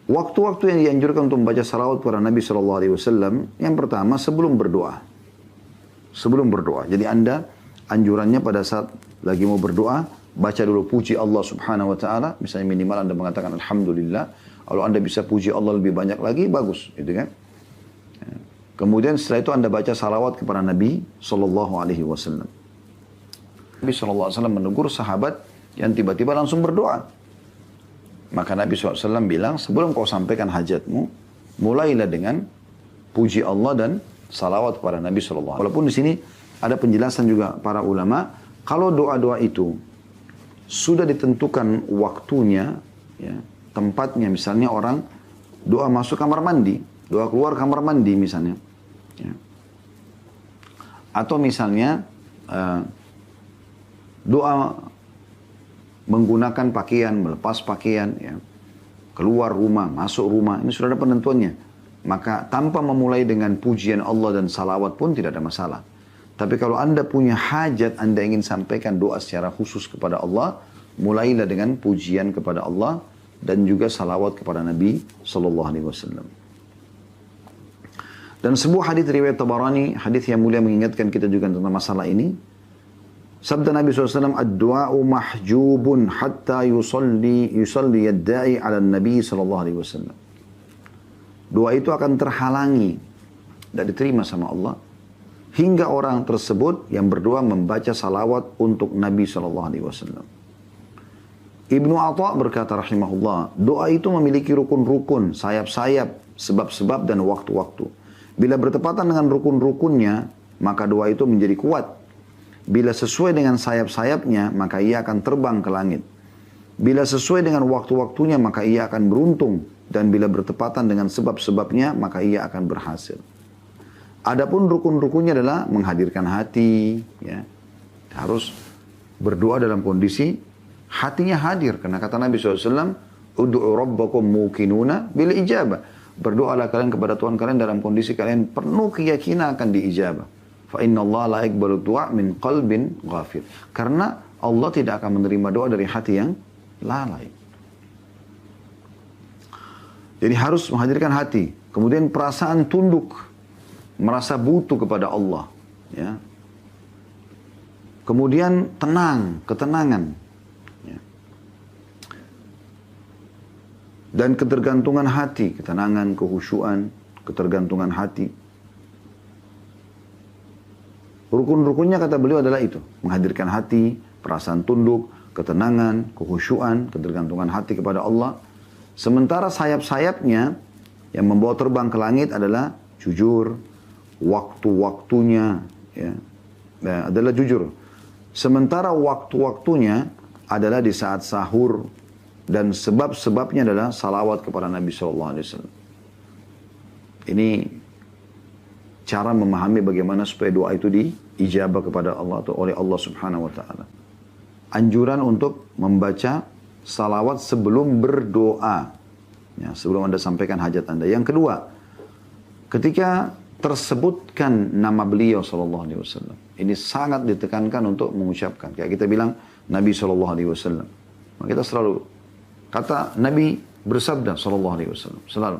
Waktu-waktu yang dianjurkan untuk membaca salawat kepada Nabi SAW, yang pertama sebelum berdoa. Sebelum berdoa. Jadi Anda anjurannya pada saat lagi mau berdoa, baca dulu puji Allah Subhanahu wa taala, misalnya minimal Anda mengatakan alhamdulillah. Kalau Anda bisa puji Allah lebih banyak lagi, bagus, gitu kan? Kemudian setelah itu Anda baca salawat kepada Nabi SAW. Nabi SAW menegur sahabat yang tiba-tiba langsung berdoa. Maka Nabi SAW bilang, sebelum kau sampaikan hajatmu, mulailah dengan puji Allah dan salawat kepada Nabi SAW. Walaupun di sini ada penjelasan juga para ulama, kalau doa-doa itu sudah ditentukan waktunya, ya, tempatnya, misalnya orang doa masuk kamar mandi, doa keluar kamar mandi misalnya, ya. Atau misalnya doa menggunakan pakaian, melepas pakaian, ya, keluar rumah, masuk rumah, ini sudah ada penentuannya. Maka tanpa memulai dengan pujian Allah dan salawat pun tidak ada masalah. Tapi kalau Anda punya hajat, Anda ingin sampaikan doa secara khusus kepada Allah, mulailah dengan pujian kepada Allah dan juga salawat kepada Nabi SAW. Dan sebuah hadis riwayat Tabarani, hadis yang mulia mengingatkan kita juga tentang masalah ini. Sabda Nabi SAW, ad-du'a'u mahjubun hatta yusalli yadda'i ala Nabi SAW. Doa itu akan terhalangi, tidak diterima sama Allah, hingga orang tersebut yang berdoa membaca salawat untuk Nabi SAW. Ibnu Atha berkata rahimahullah, doa itu memiliki rukun-rukun, sayap-sayap, sebab-sebab dan waktu-waktu. Bila bertepatan dengan rukun-rukunnya, maka doa itu menjadi kuat. Bila sesuai dengan sayap-sayapnya, maka ia akan terbang ke langit. Bila sesuai dengan waktu-waktunya, maka ia akan beruntung. Dan bila bertepatan dengan sebab-sebabnya, maka ia akan berhasil. Adapun rukun-rukunnya adalah menghadirkan hati. Ya. Harus berdoa dalam kondisi hatinya hadir. Karena kata Nabi SAW, Udu'u rabbakum muqinuna bil ijabah. Berdoalah kalian kepada Tuhan kalian dalam kondisi kalian penuh keyakinan akan diijabah. Fa inna Allah la yaqbalu du'a min qalbin ghafir. Karena Allah tidak akan menerima doa dari hati yang lalai. Jadi harus menghadirkan hati. Kemudian perasaan tunduk, merasa butuh kepada Allah. Ya. Kemudian tenang, ketenangan. Ya. Dan ketergantungan hati, ketenangan, kehusyuan, ketergantungan hati. Rukun-rukunnya kata beliau adalah itu. Menghadirkan hati, perasaan tunduk, ketenangan, kehusyuan, ketergantungan hati kepada Allah. Sementara sayap-sayapnya yang membawa terbang ke langit adalah jujur, waktu-waktunya ya, adalah jujur. Sementara waktu-waktunya adalah di saat sahur dan sebab-sebabnya adalah salawat kepada Nabi SAW. Ini cara memahami bagaimana supaya doa itu diijabah kepada Allah atau oleh Allah Subhanahu wa taala. Anjuran untuk membaca salawat sebelum berdoa. Ya, sebelum Anda sampaikan hajat Anda. Yang kedua, ketika tersebutkan nama beliau sallallahu alaihi wasallam, ini sangat ditekankan untuk mengucapkan. Kayak kita bilang Nabi sallallahu alaihi wasallam. Maka kita selalu kata Nabi bersabda sallallahu alaihi wasallam, selalu.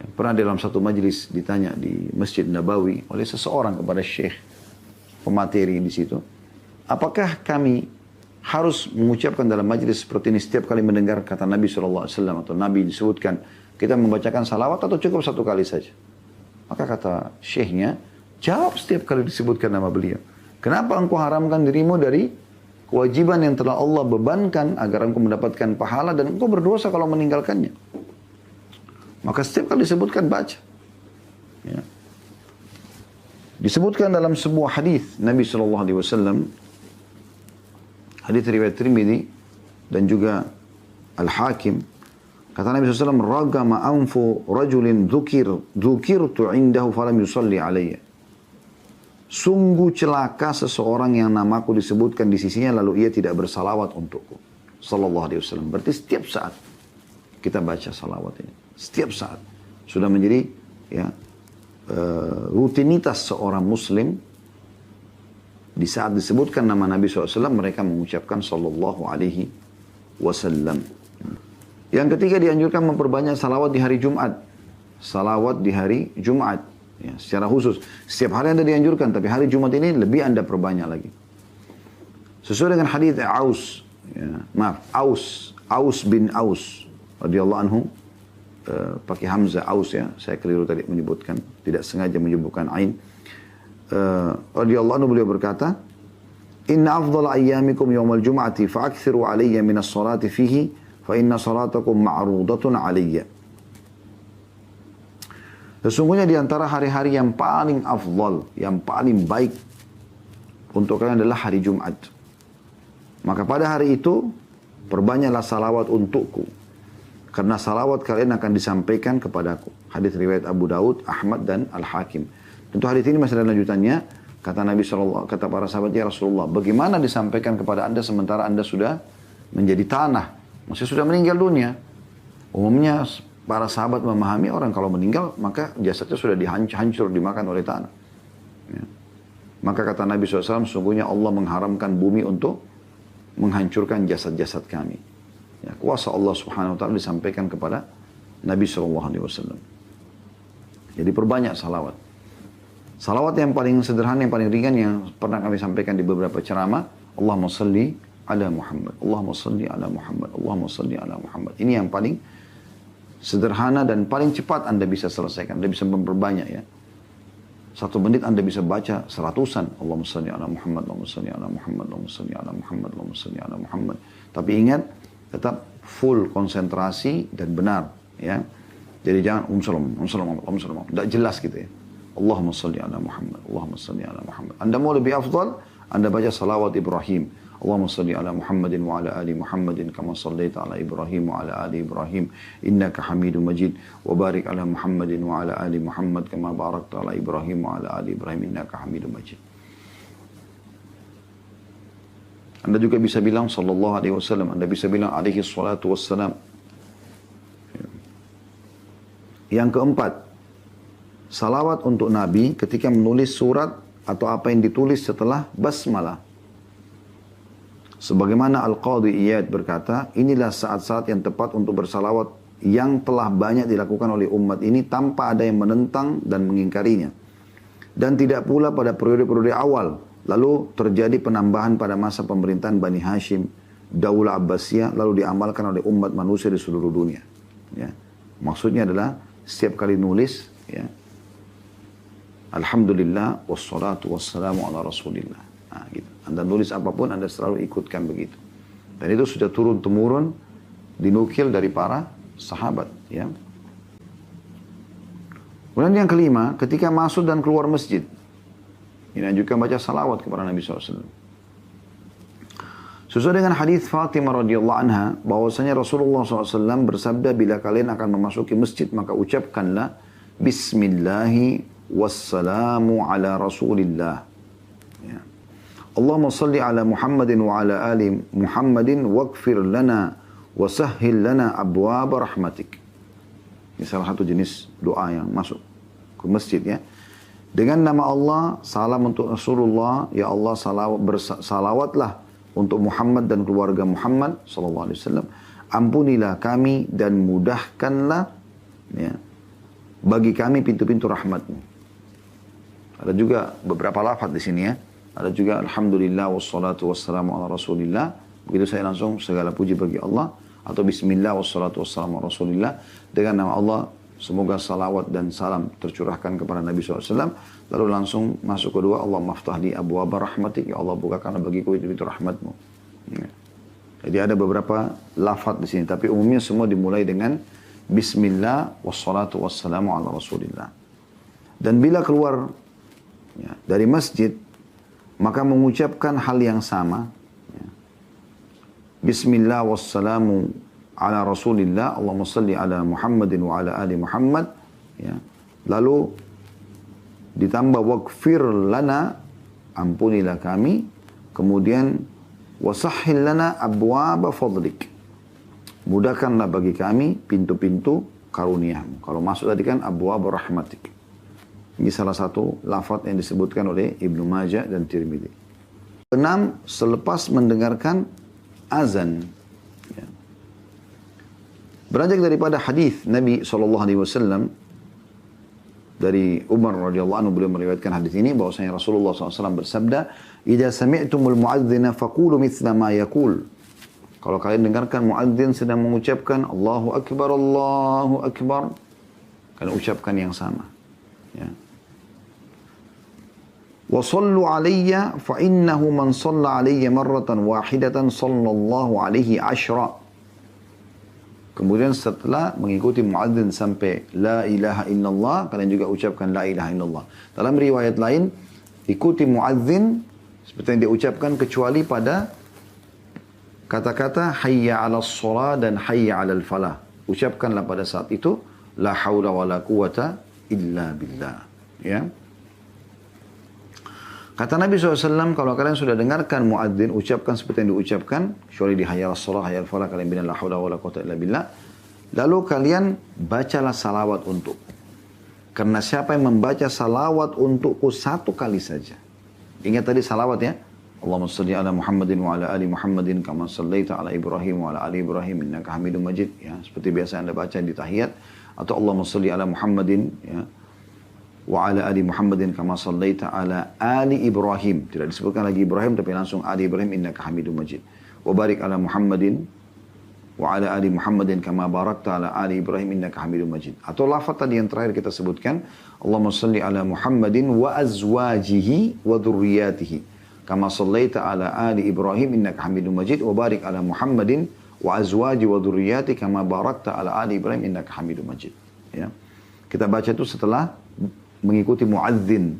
Pernah dalam satu majelis ditanya di Masjid Nabawi oleh seseorang kepada syekh pemateri di situ, apakah kami harus mengucapkan dalam majelis seperti ini setiap kali mendengar kata Nabi SAW atau Nabi disebutkan, kita membacakan salawat atau cukup satu kali saja? Maka kata syekhnya, jawab setiap kali disebutkan nama beliau. Kenapa engkau haramkan dirimu dari kewajiban yang telah Allah bebankan agar engkau mendapatkan pahala dan engkau berdosa kalau meninggalkannya? Maka setiap kali disebutkan baca. Ya. Disebutkan dalam sebuah hadis Nabi SAW, hadis riwayat Tirmidzi dan juga Al-Hakim, kata Nabi SAW, ragama anfu rajulin dzukirtu indahu falam yusalli alayya. Sungguh celaka seseorang yang namaku disebutkan di sisinya lalu ia tidak bersalawat untukku. Sallallahu alaihi wasallam. Berarti setiap saat kita baca salawat ini. Setiap saat. Sudah menjadi ya, rutinitas seorang muslim. Di saat disebutkan nama Nabi SAW, mereka mengucapkan Sallallahu Alaihi Wasallam. Yang ketiga dianjurkan memperbanyak salawat di hari Jumat. Salawat di hari Jumat. Ya, secara khusus. Setiap hari Anda dianjurkan, tapi hari Jumat ini lebih Anda perbanyak lagi. Sesuai dengan hadis Aus. Ya, Aus bin Aus. Radhiyallahu anhu. Pakai Hamzah Aus ya. Saya keliru tadi menyebutkan. Tidak sengaja menyebutkan Ain. Radhiyallahu anhu beliau berkata, Inna afdala ayyamikum yawmal jum'ati fa'akthiru alayya minas salati fihi fa inna salatakum ma'rudatun alayya. Sesungguhnya di antara hari-hari yang paling afdal, yang paling baik untuk kalian adalah hari Jumat. Maka pada hari itu, perbanyaklah salawat untukku. Karena salawat kalian akan disampaikan kepadaku. Hadis riwayat Abu Daud, Ahmad dan Al-Hakim. Tentu hadis ini masih ada lanjutannya. Kata Nabi SAW, kata para sahabat, ya Rasulullah, bagaimana disampaikan kepada anda sementara anda sudah menjadi tanah? Maksudnya sudah meninggal dunia. Umumnya para sahabat memahami orang kalau meninggal, maka jasadnya sudah dihancur, dimakan oleh tanah. Ya. Maka kata Nabi SAW, sungguhnya Allah mengharamkan bumi untuk menghancurkan jasad-jasad kami. Ya, kuasa Allah Subhanahu Wa Taala disampaikan kepada Nabi SAW. Jadi perbanyak salawat. Salawat yang paling sederhana, yang paling ringan yang pernah kami sampaikan di beberapa ceramah, Allahumma salli ala Muhammad, Allahumma salli ala Muhammad, Allahumma salli ala Muhammad. Ini yang paling sederhana dan paling cepat Anda bisa selesaikan. Anda bisa memperbanyak ya. 1 menit Anda bisa baca 100-an. Allahumma salli ala Muhammad, Allahumma salli ala Muhammad, Allahumma salli ala Muhammad, Allahumma salli ala Muhammad. Tapi ingat, tetap full konsentrasi dan benar ya. Jadi jangan tidak jelas gitu ya. Allahumma salli ala Muhammad, Allahumma salli ala Muhammad. Anda mau lebih afdal, Anda baca salawat Ibrahim. Allahumma salli ala Muhammadin wa ala ali Muhammadin kama sallaita ala Ibrahim wa ala ali Ibrahim innaka Hamidum Majid wa barik ala Muhammadin wa ala ali Muhammad kama barakta ala Ibrahim wa ala ali Ibrahim innaka Hamidum Majid. Anda juga bisa bilang sallallahu alaihi wasallam, Anda bisa bilang alaihi salatu wassalam. Yang keempat, salawat untuk Nabi ketika menulis surat atau apa yang ditulis setelah basmalah. Sebagaimana Al-Qadhi Iyad berkata, inilah saat-saat yang tepat untuk bersalawat yang telah banyak dilakukan oleh umat ini tanpa ada yang menentang dan mengingkarinya. Dan tidak pula pada periode-periode awal. Lalu terjadi penambahan pada masa pemerintahan Bani Hashim, Daulah Abbasiyah, lalu diamalkan oleh umat manusia di seluruh dunia. Ya. Maksudnya adalah setiap kali nulis, ya, Alhamdulillah, wassalatu wassalamu ala Rasulillah. Nah, gitu. Anda nulis apapun, Anda selalu ikutkan begitu. Dan itu sudah turun-temurun, dinukil dari para sahabat. Ya. Kemudian yang kelima, ketika masuk dan keluar masjid. Ini juga baca salawat kepada Nabi SAW. Sesuai dengan hadis Fatimah radhiyallahu anha, bahwasanya Rasulullah SAW bersabda, bila kalian akan memasuki masjid, maka ucapkanlah, Bismillahi wassalamu ala Rasulillah. Ya. Allahumma salli ala Muhammadin wa ala ali Muhammadin waghfir lana wa sahhil lana abwaaba rahmatik. Ini salah satu jenis doa yang masuk ke masjid ya. Dengan nama Allah, salam untuk Rasulullah, ya Allah salawatlah untuk Muhammad dan keluarga Muhammad sallallahu alaihi wasallam. Ampunilah kami dan mudahkanlah ya, bagi kami pintu-pintu rahmat-Mu. Ada juga beberapa lafaz di sini ya. Ada juga Alhamdulillah wassalatu wassalamu ala Rasulillah. Begitu saya langsung segala puji bagi Allah. Atau Bismillah wassalatu wassalamu ala Rasulillah. Dengan nama Allah, semoga salawat dan salam tercurahkan kepada Nabi SAW. Lalu langsung masuk kedua, Allah maftahli abwaaba rahmatik. Ya Allah, bukakanlah bagiku pintu-pintu rahmat-Mu. Ya. Jadi ada beberapa lafaz di sini. Tapi umumnya semua dimulai dengan Bismillah wassalatu wassalamu ala Rasulillah. Dan bila keluar ya, dari masjid, maka mengucapkan hal yang sama. Ya. Bismillah wassalamu ala Rasulillah, Allahumma salli ala Muhammadin wa ala ali Muhammad. Ya. Lalu ditambah waghfir lana, ampunilah kami. Kemudian wasahhil lana abwaaba fadlik. Mudahkanlah bagi kami pintu-pintu karunia-Mu. Kalau masuk tadi kan abwaaba rahmatik. Ini salah satu lafaz yang disebutkan oleh Ibnu Majah dan Tirmidzi. 6. Selepas mendengarkan azan. Ya. Beranjak daripada hadis Nabi SAW dari Umar radhiyallahu anhu, beliau meriwayatkan hadis ini bahwasanya Rasulullah SAW bersabda, "Idza sami'tumul mu'adzina faqulu mithla ma yaqul." Kalau kalian dengarkan muadzin sedang mengucapkan Allahu Akbar, Allahu Akbar, kalian ucapkan yang sama. Ya. Wa sallu alayya fa innahu man shalla alayya marratan wahidatan sallallahu alaihi ashra. Kemudian setelah mengikuti muadzin sampai la ilaha illallah, kalian juga ucapkan la ilaha illallah. Dalam riwayat lain, ikuti muadzin seperti yang dia ucapkan kecuali pada kata-kata hayya 'alas shalah dan hayya 'alal falah. Ucapkanlah pada saat itu la haula wala quwata illa billah. Ya. Kata Nabi SAW, kalau kalian sudah dengarkan muadzin, ucapkan seperti yang diucapkan, kecuali di hayya 'alas shalah, hayya 'alal falah, kalian bilang la haula wala quwata illa billah. Lalu kalian bacalah salawat untuk. Karena siapa yang membaca salawat untukku satu kali saja. Ingat tadi salawat ya. Allahumma salli ala Muhammadin wa ala ali Muhammadin kama sallaita ala Ibrahim wa ala ali Ibrahim innaka Hamidum Majid. Ya, seperti biasa Anda baca di tahiyat. Atau Allahumma salli ala Muhammadin ya, wa ala ali Muhammadin kama sallaita ala ali Ibrahim. Tidak disebutkan lagi Ibrahim tapi langsung ali Ibrahim innaka Hamidum Majid. Wa barik ala Muhammadin wa ala ali Muhammadin kama barakta ala ali Ibrahim innaka Hamidum Majid. Atau lafaz tadi yang terakhir kita sebutkan, Allahumma salli ala Muhammadin wa azwajihi wa dzurriyyatihi kama sallaita ala ali Ibrahim innaka Hamidum Majid wa barik ala Muhammadin wa azwaji wa dzurriyyati kama barakta ala ali Ibrahim innaka Hamidum Majid. Ya. Kita baca itu setelah mengikuti muadzin.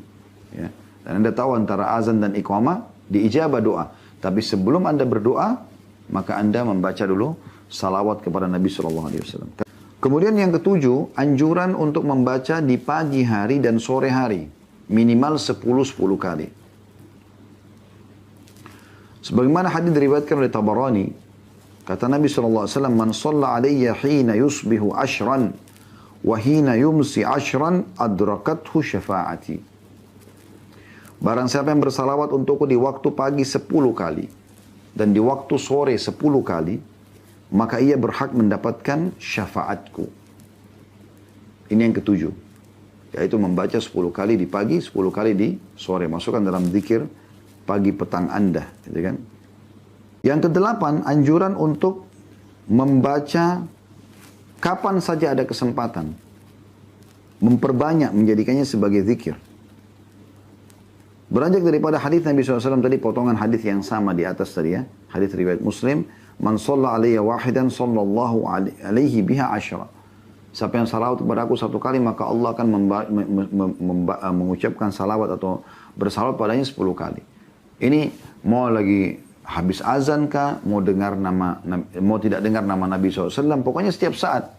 Ya. Dan Anda tahu antara azan dan iqamah diijabah doa. Tapi sebelum Anda berdoa, maka Anda membaca dulu salawat kepada Nabi SAW. Kemudian yang ketujuh, anjuran untuk membaca di pagi hari dan sore hari. Minimal 10 kali. Sebagaimana hadis diriwayatkan oleh Tabarani, kata Nabi SAW, "Man shalla alayya hina yusbihu ashran, wa hina yumsi ashran, adrakathu syafa'ati." Barang siapa yang bersalawat untukku di waktu pagi 10 kali, dan di waktu sore 10 kali, maka ia berhak mendapatkan syafaatku. Ini yang ketujuh. Yaitu membaca 10 kali di pagi, 10 kali di sore. Masukkan dalam zikir pagi petang Anda. Gitu kan? Yang kedelapan, anjuran untuk membaca kapan saja ada kesempatan. Memperbanyak, menjadikannya sebagai zikir. Beranjak daripada hadis Nabi SAW tadi, potongan hadis yang sama di atas tadi ya. Hadis riwayat Muslim. Man shalla alayya wahidan sallallahu alaihi biha asyra. Siapa yang salawat kepada aku satu kali, maka Allah akan mengucapkan salawat atau bersalawat padanya 10 kali. Ini mau lagi habis azan kah, mau tidak dengar nama Nabi SAW, pokoknya setiap saat.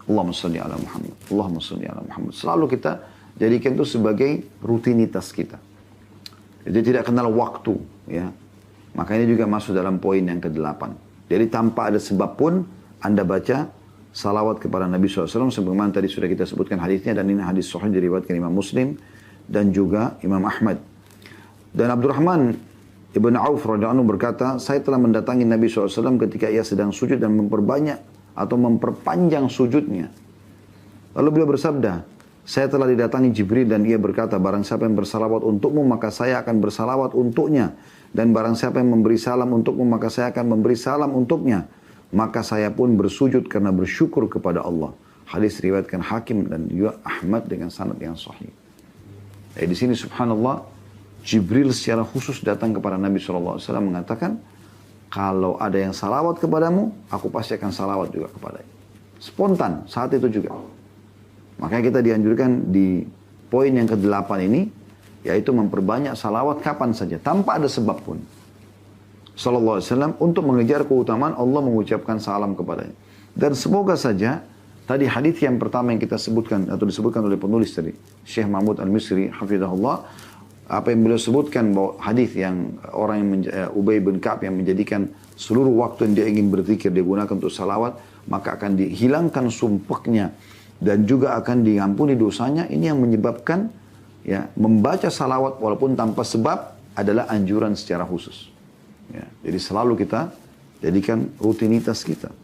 Allahumma salli ala Muhammad, Allahumma salli ala Muhammad. Selalu kita jadikan itu sebagai rutinitas kita. Jadi tidak kenal waktu. Ya. Maka ini juga masuk dalam poin yang ke-8. Jadi tanpa ada sebab pun Anda baca salawat kepada Nabi SAW. Sebagaimana tadi sudah kita sebutkan hadisnya, dan ini hadis sahih diriwayatkan Imam Muslim dan juga Imam Ahmad. Dan Abdurrahman Ibn Auf radhiyallahu anhu berkata, saya telah mendatangi Nabi SAW ketika ia sedang sujud dan memperbanyak atau memperpanjang sujudnya. Lalu beliau bersabda, saya telah didatangi Jibril dan ia berkata, barang siapa yang bersalawat untukmu, maka saya akan bersalawat untuknya. Dan barang siapa yang memberi salam untukmu, maka saya akan memberi salam untuknya. Maka saya pun bersujud karena bersyukur kepada Allah. Hadis riwayatkan Hakim dan juga Ahmad dengan sanad yang sahih. Di sini subhanallah, Jibril secara khusus datang kepada Nabi SAW mengatakan, kalau ada yang salawat kepadamu, aku pasti akan salawat juga kepadanya. Spontan, saat itu juga. Makanya kita dianjurkan di poin yang ke-8 ini, yaitu memperbanyak salawat kapan saja, tanpa ada sebab pun. Sallallahu Alaihi Wasallam untuk mengejar keutamaan Allah mengucapkan salam kepadanya. Dan semoga saja, tadi hadis yang pertama yang kita sebutkan, atau disebutkan oleh penulis tadi, Syekh Mahmud Al-Misri, hafizahullah, apa yang beliau sebutkan bahwa hadis yang orang yang Ubay bin Ka'ab yang menjadikan seluruh waktu yang dia ingin berzikir dia gunakan untuk salawat, maka akan dihilangkan sumpahnya dan juga akan diampuni dosanya. Ini yang menyebabkan ya membaca salawat walaupun tanpa sebab adalah anjuran secara khusus. Ya, jadi selalu kita jadikan rutinitas kita.